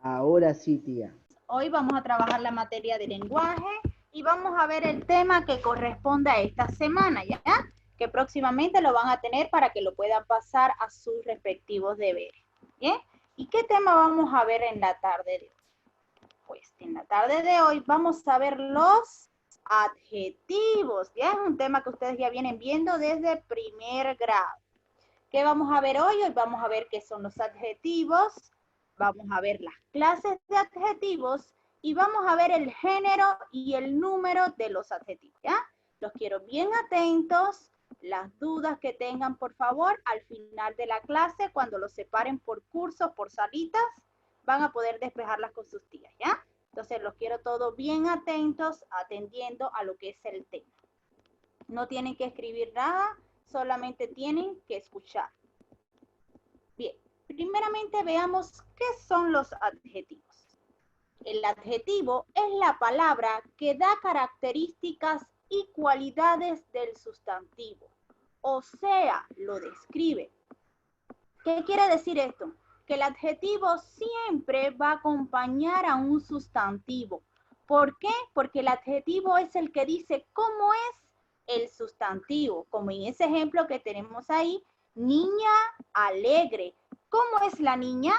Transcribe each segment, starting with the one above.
Ahora sí, tía. Hoy vamos a trabajar la materia de lenguaje y vamos a ver el tema que corresponde a esta semana, ¿ya? Que próximamente lo van a tener para que lo puedan pasar a sus respectivos deberes, ¿bien? ¿Y qué tema vamos a ver en la tarde de hoy? Pues en la tarde de hoy vamos a ver los adjetivos, ¿ya? Es un tema que ustedes ya vienen viendo desde primer grado. ¿Qué vamos a ver hoy? Hoy vamos a ver qué son los adjetivos, vamos a ver las clases de adjetivos y vamos a ver el género y el número de los adjetivos, ¿ya? Los quiero bien atentos. Las dudas que tengan, por favor, al final de la clase, cuando los separen por cursos, por salitas, van a poder despejarlas con sus tías, ¿ya? Entonces, los quiero todos bien atentos, atendiendo a lo que es el tema. No tienen que escribir nada, solamente tienen que escuchar. Bien, primeramente veamos qué son los adjetivos. El adjetivo es la palabra que da características y cualidades del sustantivo, o sea, lo describe. ¿Qué quiere decir esto? Que el adjetivo siempre va a acompañar a un sustantivo. ¿Por qué? Porque el adjetivo es el que dice cómo es el sustantivo, como en ese ejemplo que tenemos ahí, niña alegre. ¿Cómo es la niña?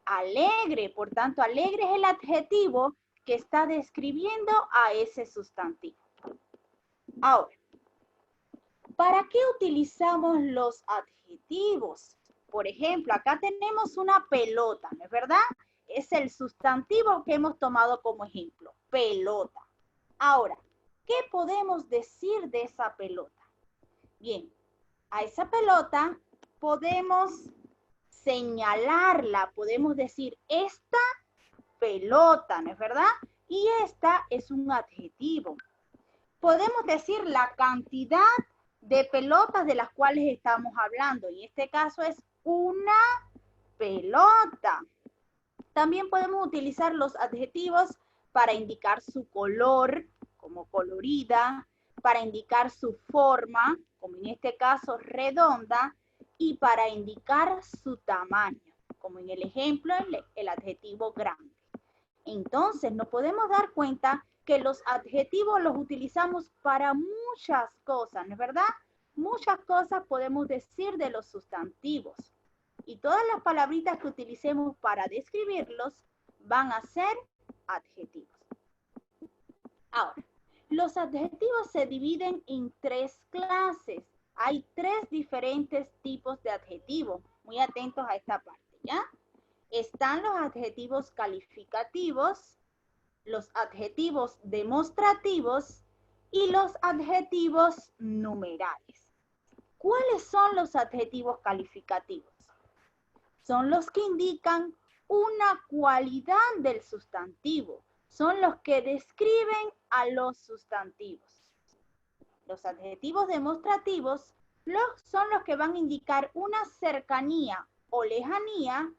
Alegre. Por tanto, alegre es el adjetivo que está describiendo a ese sustantivo. Ahora, ¿para qué utilizamos los adjetivos? Por ejemplo, acá tenemos una pelota, ¿no es verdad? Es el sustantivo que hemos tomado como ejemplo, pelota. Ahora, ¿qué podemos decir de esa pelota? Bien, a esa pelota podemos señalarla, podemos decir esta pelota, ¿no es verdad? Y esta es un adjetivo. Podemos decir la cantidad de pelotas de las cuales estamos hablando. Y en este caso es una pelota. También podemos utilizar los adjetivos para indicar su color, como colorida, para indicar su forma, como en este caso redonda, y para indicar su tamaño, como en el ejemplo el adjetivo grande. Entonces, nos podemos dar cuenta que los adjetivos los utilizamos para muchas cosas, ¿no es verdad? Muchas cosas podemos decir de los sustantivos. Y todas las palabritas que utilicemos para describirlos van a ser adjetivos. Ahora, los adjetivos se dividen en tres clases. Hay tres diferentes tipos de adjetivos. Muy atentos a esta parte, ¿ya? Están los adjetivos calificativos, los adjetivos demostrativos y los adjetivos numerales. ¿Cuáles son los adjetivos calificativos? Son los que indican una cualidad del sustantivo. Son los que describen a los sustantivos. Los adjetivos demostrativos son los que van a indicar una cercanía o lejanía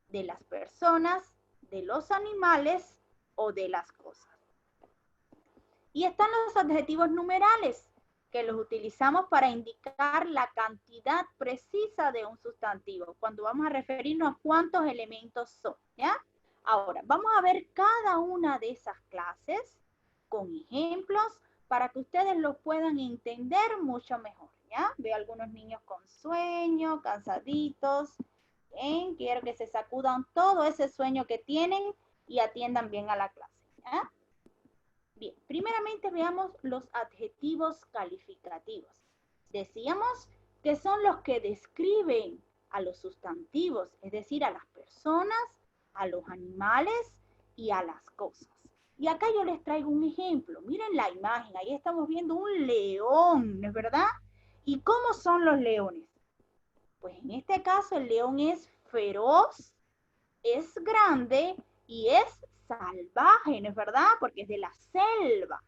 de las personas, de los animales o de las cosas. Y están los adjetivos numerales, que los utilizamos para indicar la cantidad precisa de un sustantivo, cuando vamos a referirnos a cuántos elementos son, ¿ya? Ahora, vamos a ver cada una de esas clases con ejemplos para que ustedes los puedan entender mucho mejor, ¿ya? Veo algunos niños con sueño, cansaditos. Bien, quiero que se sacudan todo ese sueño que tienen y atiendan bien a la clase, ¿ya? Bien, primeramente veamos los adjetivos calificativos. Decíamos que son los que describen a los sustantivos, es decir, a las personas, a los animales y a las cosas. Y acá yo les traigo un ejemplo. Miren la imagen, ahí estamos viendo un león, ¿no es verdad? ¿Y cómo son los leones? Pues en este caso el león es feroz, es grande y es salvaje, ¿no es verdad? Porque es de la selva.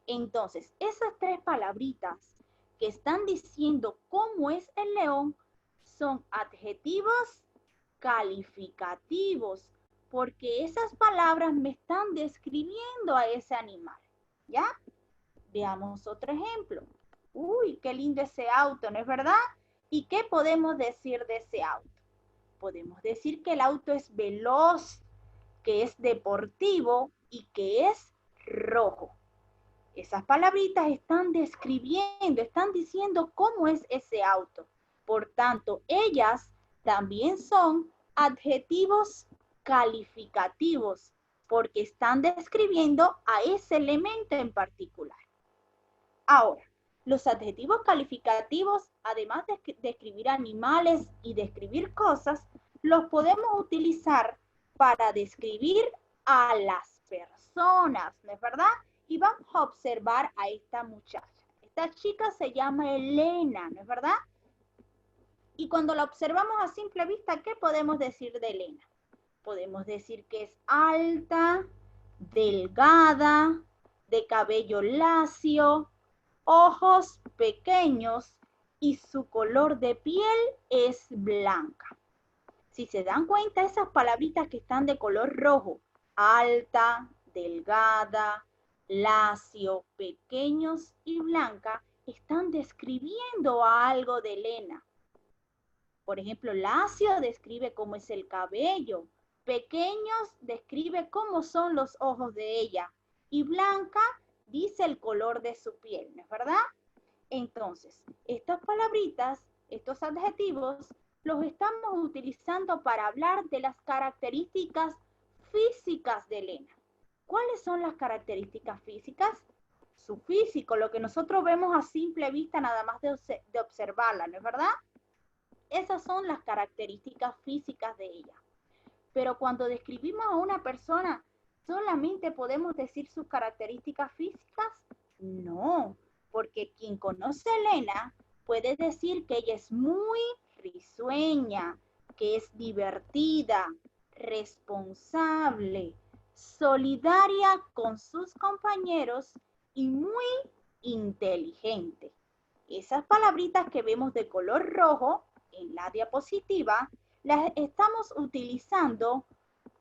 Entonces, esas tres palabritas que están diciendo cómo es el león son adjetivos calificativos, porque esas palabras me están describiendo a ese animal, ¿ya? Veamos otro ejemplo. Uy, qué lindo ese auto, ¿no es verdad? ¿Y qué podemos decir de ese auto? Podemos decir que el auto es veloz, que es deportivo y que es rojo. Esas palabritas están describiendo, están diciendo cómo es ese auto. Por tanto, ellas también son adjetivos calificativos porque están describiendo a ese elemento en particular. Ahora, los adjetivos calificativos, además de describir animales y describir cosas, los podemos utilizar para describir a las personas, ¿no es verdad? Y vamos a observar a esta muchacha. Esta chica se llama Elena, ¿no es verdad? Y cuando la observamos a simple vista, ¿qué podemos decir de Elena? Podemos decir que es alta, delgada, de cabello lacio, ojos pequeños y su color de piel es blanca. Si se dan cuenta, esas palabritas que están de color rojo, alta, delgada, lacio, pequeños y blanca, están describiendo algo de Elena. Por ejemplo, lacio describe cómo es el cabello, pequeños describe cómo son los ojos de ella y blanca dice el color de su piel, ¿no es verdad? Entonces, estas palabritas, estos adjetivos, los estamos utilizando para hablar de las características físicas de Elena. ¿Cuáles son las características físicas? Su físico, lo que nosotros vemos a simple vista nada más de observarla, ¿no es verdad? Esas son las características físicas de ella. Pero cuando describimos a una persona, ¿solamente podemos decir sus características físicas? No, porque quien conoce a Elena puede decir que ella es muy risueña, que es divertida, responsable, solidaria con sus compañeros y muy inteligente. Esas palabritas que vemos de color rojo en la diapositiva, las estamos utilizando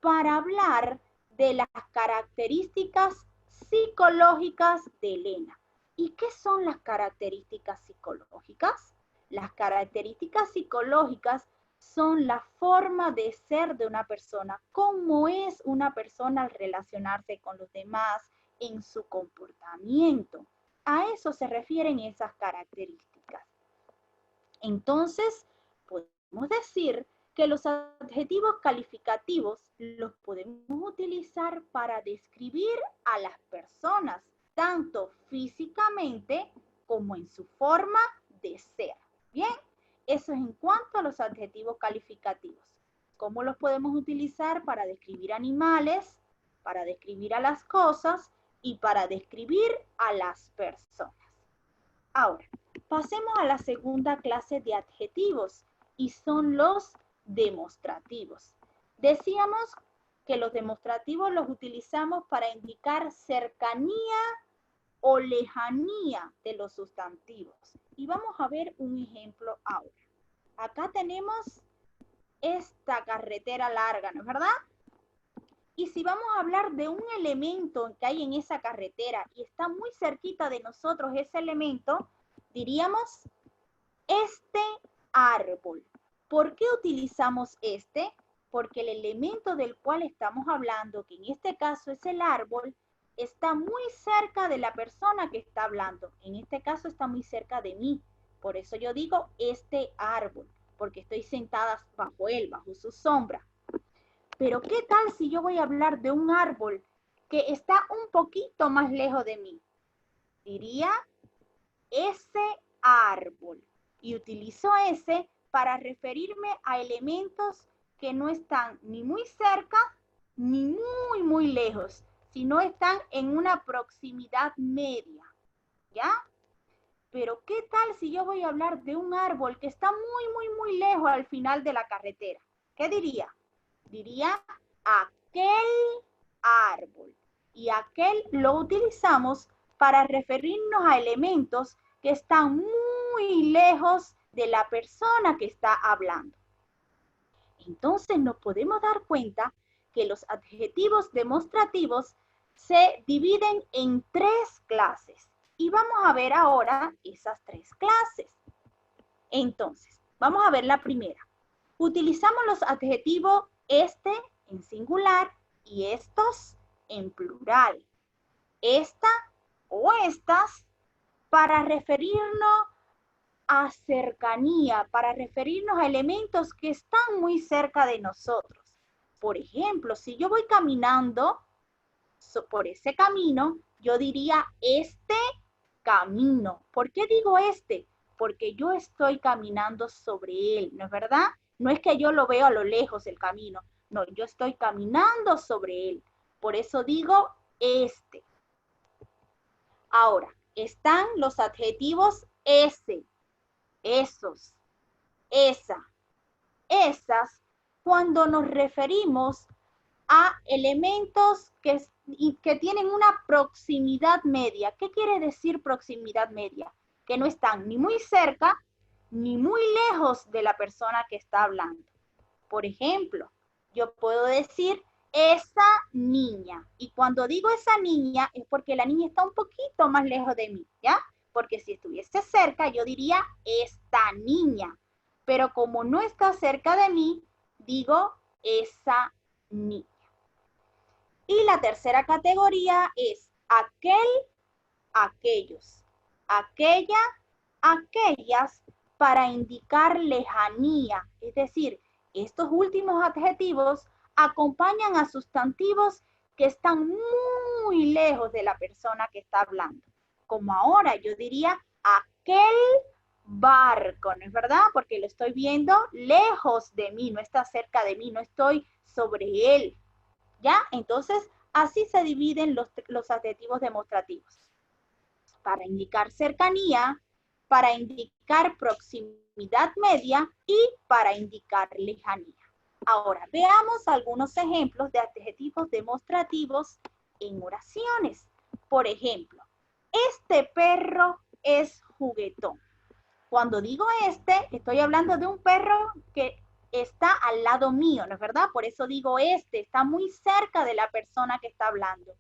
para hablar de las características psicológicas de Elena. ¿Y qué son las características psicológicas? Las características psicológicas son la forma de ser de una persona, cómo es una persona al relacionarse con los demás, en su comportamiento. A eso se refieren esas características. Entonces, podemos decir que los adjetivos calificativos los podemos utilizar para describir a las personas, tanto físicamente como en su forma de ser. Bien, eso es en cuanto a los adjetivos calificativos. ¿Cómo los podemos utilizar para describir animales, para describir a las cosas y para describir a las personas? Ahora, pasemos a la segunda clase de adjetivos y son los demostrativos. Decíamos que los demostrativos los utilizamos para indicar cercanía o lejanía de los sustantivos. Y vamos a ver un ejemplo ahora. Acá tenemos esta carretera larga, ¿no es verdad? Y si vamos a hablar de un elemento que hay en esa carretera y está muy cerquita de nosotros ese elemento, diríamos este árbol. ¿Por qué utilizamos este? Porque el elemento del cual estamos hablando, que en este caso es el árbol, está muy cerca de la persona que está hablando. En este caso está muy cerca de mí. Por eso yo digo este árbol, porque estoy sentada bajo él, bajo su sombra. Pero ¿qué tal si yo voy a hablar de un árbol que está un poquito más lejos de mí? Diría ese árbol. Y utilizo ese para referirme a elementos que no están ni muy cerca ni muy lejos, sino están en una proximidad media. ¿Ya? Pero ¿qué tal si yo voy a hablar de un árbol que está muy lejos al final de la carretera? ¿Qué diría? Diría aquel árbol. Y aquel lo utilizamos para referirnos a elementos que están muy lejos de la persona que está hablando. Entonces nos podemos dar cuenta que los adjetivos demostrativos se dividen en 3 clases. Y vamos a ver ahora esas 3 clases. Entonces, vamos a ver la primera. Utilizamos los adjetivos este en singular y estos en plural. Esta o estas para referirnos a cercanía, para referirnos a elementos que están muy cerca de nosotros. Por ejemplo, si yo voy caminando por ese camino, yo diría este camino. ¿Por qué digo este? Porque yo estoy caminando sobre él, ¿no es verdad? No es que yo lo veo a lo lejos el camino, no, yo estoy caminando sobre él. Por eso digo este. Ahora, están los adjetivos ese, esos, esa, esas, cuando nos referimos a elementos que tienen una proximidad media. ¿Qué quiere decir proximidad media? Que no están ni muy cerca ni muy lejos de la persona que está hablando. Por ejemplo, yo puedo decir esa niña. Y cuando digo esa niña es porque la niña está un poquito más lejos de mí, ¿ya? Porque si estuviese cerca, yo diría esta niña. Pero como no está cerca de mí, digo esa niña. Y la tercera categoría es aquel, aquellos, aquella, aquellas, para indicar lejanía. Es decir, estos últimos adjetivos acompañan a sustantivos que están muy lejos de la persona que está hablando. Como ahora yo diría aquel barco, ¿no es verdad? Porque lo estoy viendo lejos de mí, no está cerca de mí, no estoy sobre él. ¿Ya? Entonces, así se dividen los adjetivos demostrativos. Para indicar cercanía, para indicar proximidad media y para indicar lejanía. Ahora, veamos algunos ejemplos de adjetivos demostrativos en oraciones. Por ejemplo, este perro es juguetón. Cuando digo este, estoy hablando de un perro que está al lado mío, ¿no es verdad? Por eso digo este, está muy cerca de la persona que está hablando.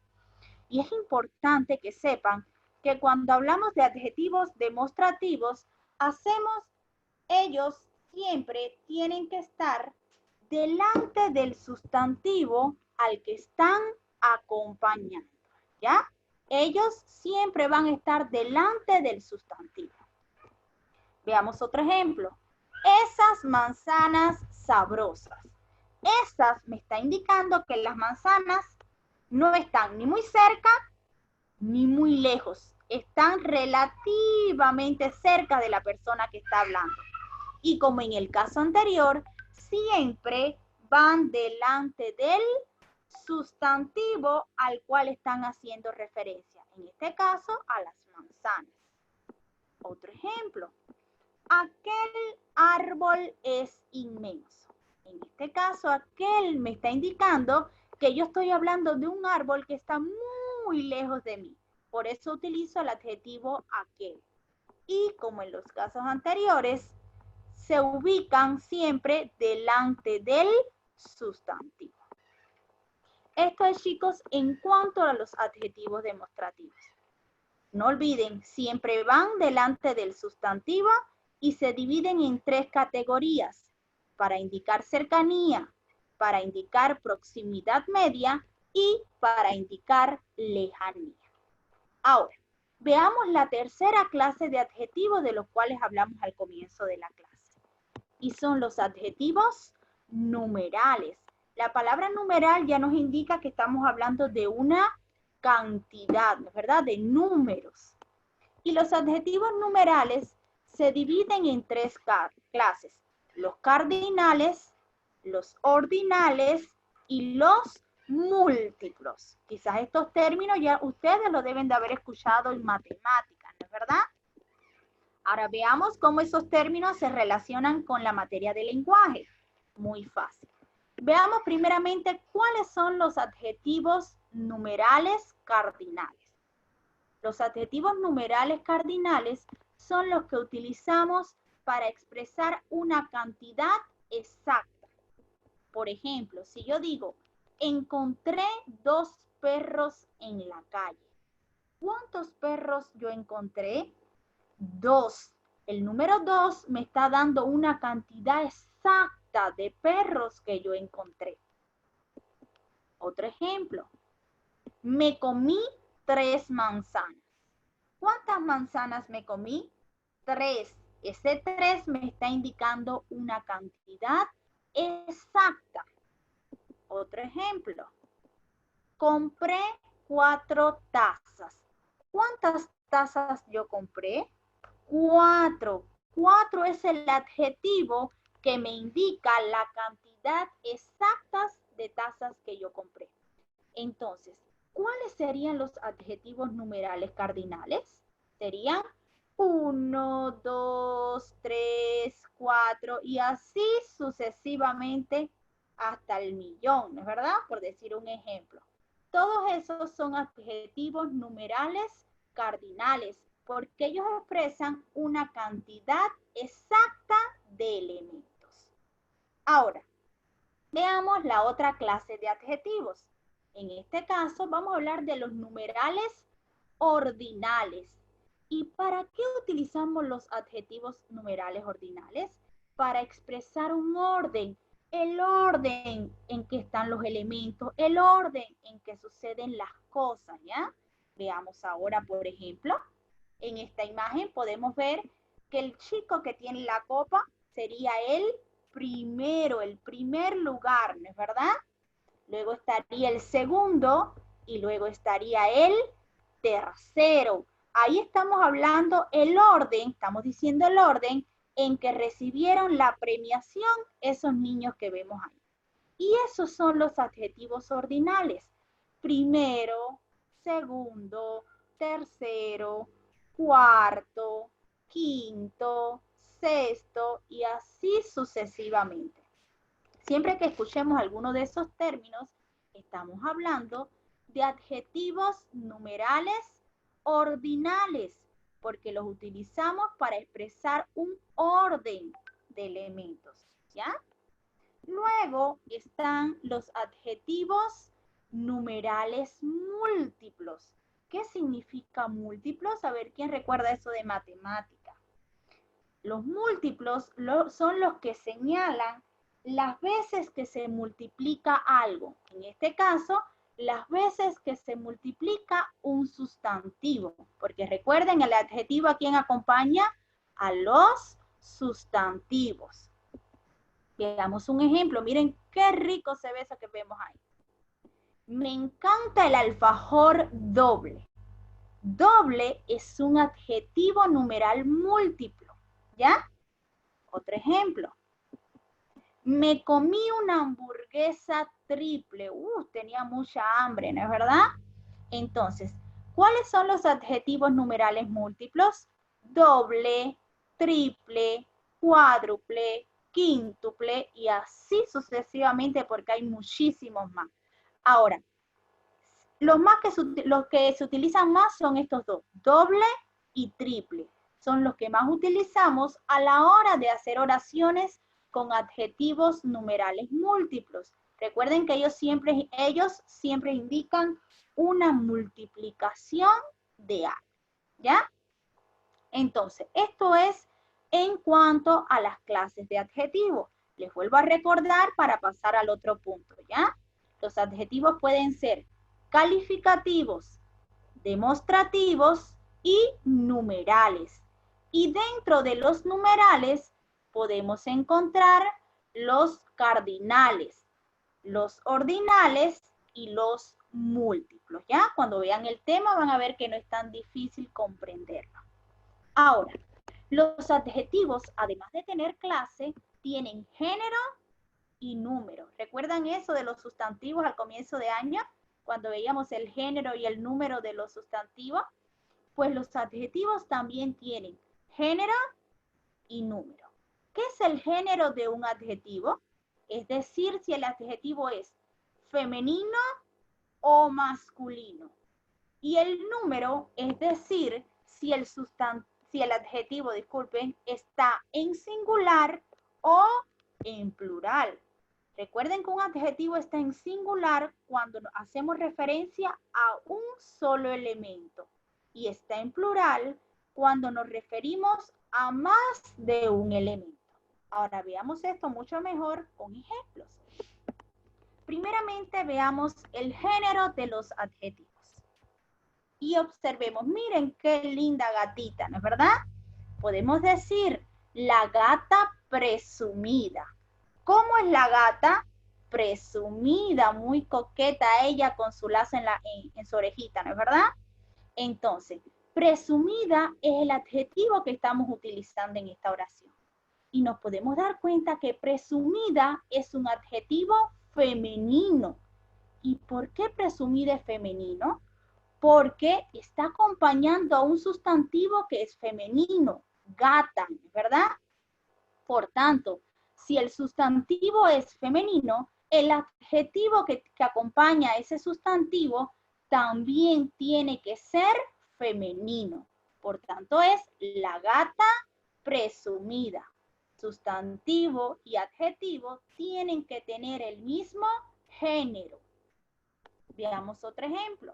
Y es importante que sepan que cuando hablamos de adjetivos demostrativos, ellos siempre tienen que estar delante del sustantivo al que están acompañando, ¿ya? Ellos siempre van a estar delante del sustantivo. Veamos otro ejemplo. Esas manzanas sabrosas. Esas me está indicando que las manzanas no están ni muy cerca ni muy lejos. Están relativamente cerca de la persona que está hablando. Y como en el caso anterior, siempre van delante del sustantivo al cual están haciendo referencia. En este caso, a las manzanas. Otro ejemplo. Aquel árbol es inmenso. En este caso, aquel me está indicando que yo estoy hablando de un árbol que está muy lejos de mí. Por eso utilizo el adjetivo aquel. Y como en los casos anteriores, se ubican siempre delante del sustantivo. Esto es, chicos, en cuanto a los adjetivos demostrativos. No olviden, siempre van delante del sustantivo y se dividen en tres categorías, para indicar cercanía, para indicar proximidad media y para indicar lejanía. Ahora, veamos la tercera clase de adjetivos de los cuales hablamos al comienzo de la clase. Y son los adjetivos numerales. La palabra numeral ya nos indica que estamos hablando de una cantidad, ¿verdad? De números. Y los adjetivos numerales se dividen en tres clases. Los cardinales, los ordinales y los múltiplos. Quizás estos términos ya ustedes lo deben de haber escuchado en matemáticas, ¿no es verdad? Ahora veamos cómo esos términos se relacionan con la materia del lenguaje. Muy fácil. Veamos primeramente cuáles son los adjetivos numerales cardinales. Los adjetivos numerales cardinales son los que utilizamos para expresar una cantidad exacta. Por ejemplo, si yo digo, encontré 2 perros en la calle. ¿Cuántos perros yo encontré? 2. El número 2 me está dando una cantidad exacta lista de perros que yo encontré. Otro ejemplo. Me comí 3 manzanas. ¿Cuántas manzanas me comí? 3. Ese 3 me está indicando una cantidad exacta. Otro ejemplo. Compré 4 tazas. ¿Cuántas tazas yo compré? 4. 4 es el adjetivo que me indica la cantidad exacta de tazas que yo compré. Entonces, ¿cuáles serían los adjetivos numerales cardinales? Serían 1, 2, 3, 4 y así sucesivamente hasta el millón, ¿no es verdad? Por decir un ejemplo. Todos esos son adjetivos numerales cardinales porque ellos expresan una cantidad exacta de elementos. Ahora, veamos la otra clase de adjetivos. En este caso vamos a hablar de los numerales ordinales. ¿Y para qué utilizamos los adjetivos numerales ordinales? Para expresar un orden, el orden en que están los elementos, el orden en que suceden las cosas, ¿ya? Veamos ahora, por ejemplo, en esta imagen podemos ver que el chico que tiene la copa sería el primero, el primer lugar, ¿no es verdad? Luego estaría el segundo y luego estaría el tercero. Ahí estamos hablando el orden, estamos diciendo el orden en que recibieron la premiación esos niños que vemos ahí. Y esos son los adjetivos ordinales. Primero, segundo, tercero, cuarto, quinto, sexto y así sucesivamente. Siempre que escuchemos alguno de esos términos, estamos hablando de adjetivos numerales ordinales, porque los utilizamos para expresar un orden de elementos, ¿ya? Luego están los adjetivos numerales múltiplos. ¿Qué significa múltiplos? A ver, ¿quién recuerda eso de matemática? Los múltiplos son los que señalan las veces que se multiplica algo. En este caso, las veces que se multiplica un sustantivo. Porque recuerden, el adjetivo a quién acompaña a los sustantivos. Veamos un ejemplo. Miren qué rico se ve eso que vemos ahí. Me encanta el alfajor doble. Doble es un adjetivo numeral múltiplo, ¿ya? Otro ejemplo. Me comí una hamburguesa triple. Tenía mucha hambre, ¿no es verdad? Entonces, ¿cuáles son los adjetivos numerales múltiplos? Doble, triple, cuádruple, quíntuple y así sucesivamente porque hay muchísimos más. Ahora, los que se utilizan más son estos dos, doble y triple. Son los que más utilizamos a la hora de hacer oraciones con adjetivos numerales múltiplos. Recuerden que ellos siempre indican una multiplicación de algo, ¿ya? Entonces, esto es en cuanto a las clases de adjetivos. Les vuelvo a recordar para pasar al otro punto, ¿ya? Los adjetivos pueden ser calificativos, demostrativos y numerales. Y dentro de los numerales podemos encontrar los cardinales, los ordinales y los múltiplos, ¿ya? Cuando vean el tema van a ver que no es tan difícil comprenderlo. Ahora, los adjetivos, además de tener clase, tienen género y número. ¿Recuerdan eso de los sustantivos al comienzo de año? Cuando veíamos el género y el número de los sustantivos. Pues los adjetivos también tienen género y número. ¿Qué es el género de un adjetivo? Es decir, si el adjetivo es femenino o masculino. Y el número, es decir, si el adjetivo, disculpen, está en singular o en plural. Recuerden que un adjetivo está en singular cuando hacemos referencia a un solo elemento y está en plural cuando nos referimos a más de un elemento. Ahora veamos esto mucho mejor con ejemplos. Primeramente veamos el género de los adjetivos. Y observemos, miren qué linda gatita, ¿no es verdad? Podemos decir la gata presumida. ¿Cómo es la gata? Presumida, muy coqueta ella con su lazo en su orejita, ¿no es verdad? Entonces, presumida es el adjetivo que estamos utilizando en esta oración. Y nos podemos dar cuenta que presumida es un adjetivo femenino. ¿Y por qué presumida es femenino? Porque está acompañando a un sustantivo que es femenino, gata, ¿verdad? Por tanto, si el sustantivo es femenino, el adjetivo que acompaña a ese sustantivo también tiene que ser femenino. Por tanto, es la gata presumida. Sustantivo y adjetivo tienen que tener el mismo género. Veamos otro ejemplo.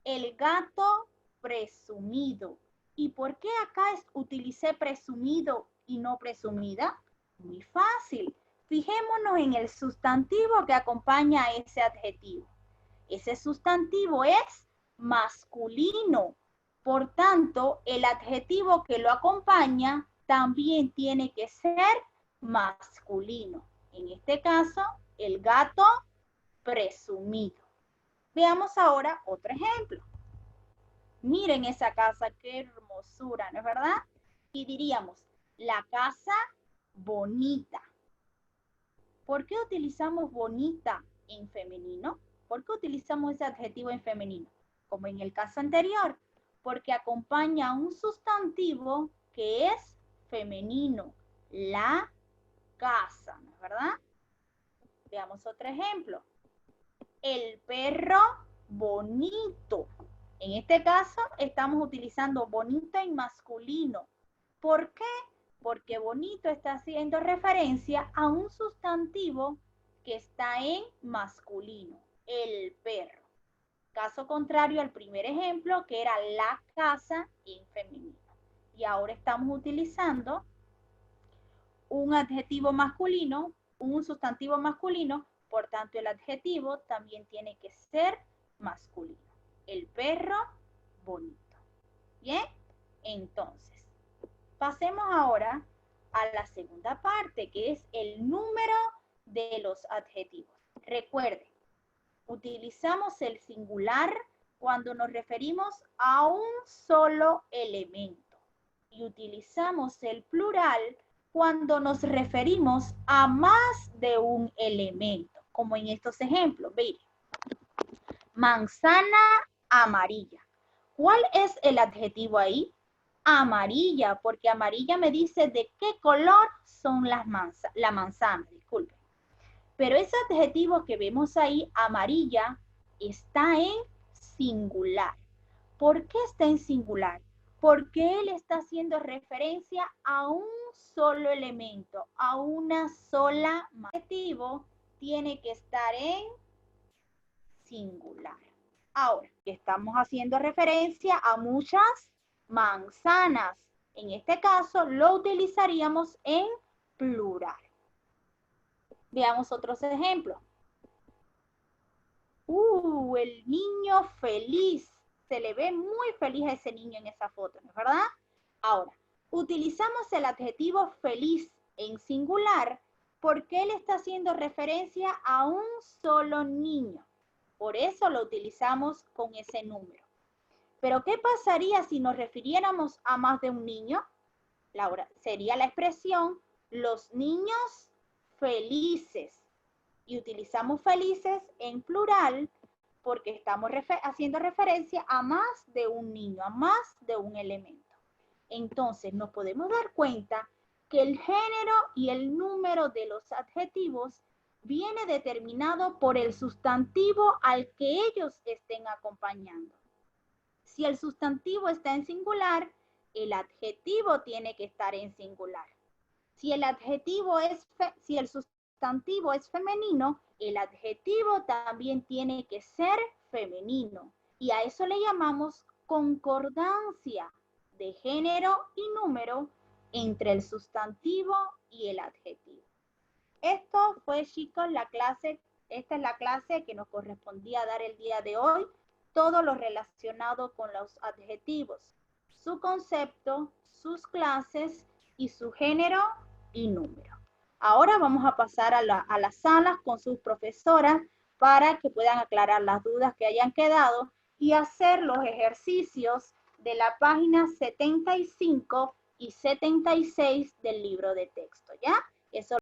El gato presumido. ¿Y por qué acá utilicé presumido y no presumida? Muy fácil. Fijémonos en el sustantivo que acompaña a ese adjetivo. Ese sustantivo es masculino. Por tanto, el adjetivo que lo acompaña también tiene que ser masculino. En este caso, el gato presumido. Veamos ahora otro ejemplo. Miren esa casa, qué hermosura, ¿no es verdad? Y diríamos, la casa bonita. ¿Por qué utilizamos bonita en femenino? ¿Por qué utilizamos ese adjetivo en femenino? Como en el caso anterior, porque acompaña a un sustantivo que es femenino, la casa, ¿no es verdad? Veamos otro ejemplo. El perro bonito. En este caso estamos utilizando bonito en masculino. ¿Por qué? Porque bonito está haciendo referencia a un sustantivo que está en masculino, el perro. Caso contrario al primer ejemplo, que era la casa en femenino. Y ahora estamos utilizando un adjetivo masculino, un sustantivo masculino, por tanto el adjetivo también tiene que ser masculino. El perro bonito. ¿Bien? Entonces, pasemos ahora a la segunda parte, que es el número de los adjetivos. Recuerden, utilizamos el singular cuando nos referimos a un solo elemento y utilizamos el plural cuando nos referimos a más de un elemento, como en estos ejemplos. Miren, manzana amarilla. ¿Cuál es el adjetivo ahí? Amarilla, porque amarilla me dice de qué color son la manzana, disculpen. Pero ese adjetivo que vemos ahí, amarilla, está en singular. ¿Por qué está en singular? Porque él está haciendo referencia a un solo elemento, a una sola manzana. El adjetivo tiene que estar en singular. Ahora, estamos haciendo referencia a muchas manzanas. En este caso, lo utilizaríamos en plural. Veamos otros ejemplos. El niño feliz. Se le ve muy feliz a ese niño en esa foto, ¿no es verdad? Ahora, utilizamos el adjetivo feliz en singular porque él está haciendo referencia a un solo niño. Por eso lo utilizamos con ese número. Pero, ¿qué pasaría si nos refiriéramos a más de un niño? Laura, sería la expresión los niños felices. Y utilizamos felices en plural porque estamos haciendo referencia a más de un niño, a más de un elemento. Entonces, nos podemos dar cuenta que el género y el número de los adjetivos viene determinado por el sustantivo al que ellos estén acompañando. Si el sustantivo está en singular, el adjetivo tiene que estar en singular. Si el sustantivo es femenino, el adjetivo también tiene que ser femenino. Y a eso le llamamos concordancia de género y número entre el sustantivo y el adjetivo. Esto fue, chicos, la clase. Esta es la clase que nos correspondía dar el día de hoy. Todo lo relacionado con los adjetivos, su concepto, sus clases y su género y número. Ahora vamos a pasar a las salas con sus profesoras para que puedan aclarar las dudas que hayan quedado y hacer los ejercicios de la página 75 y 76 del libro de texto, ¿ya? Eso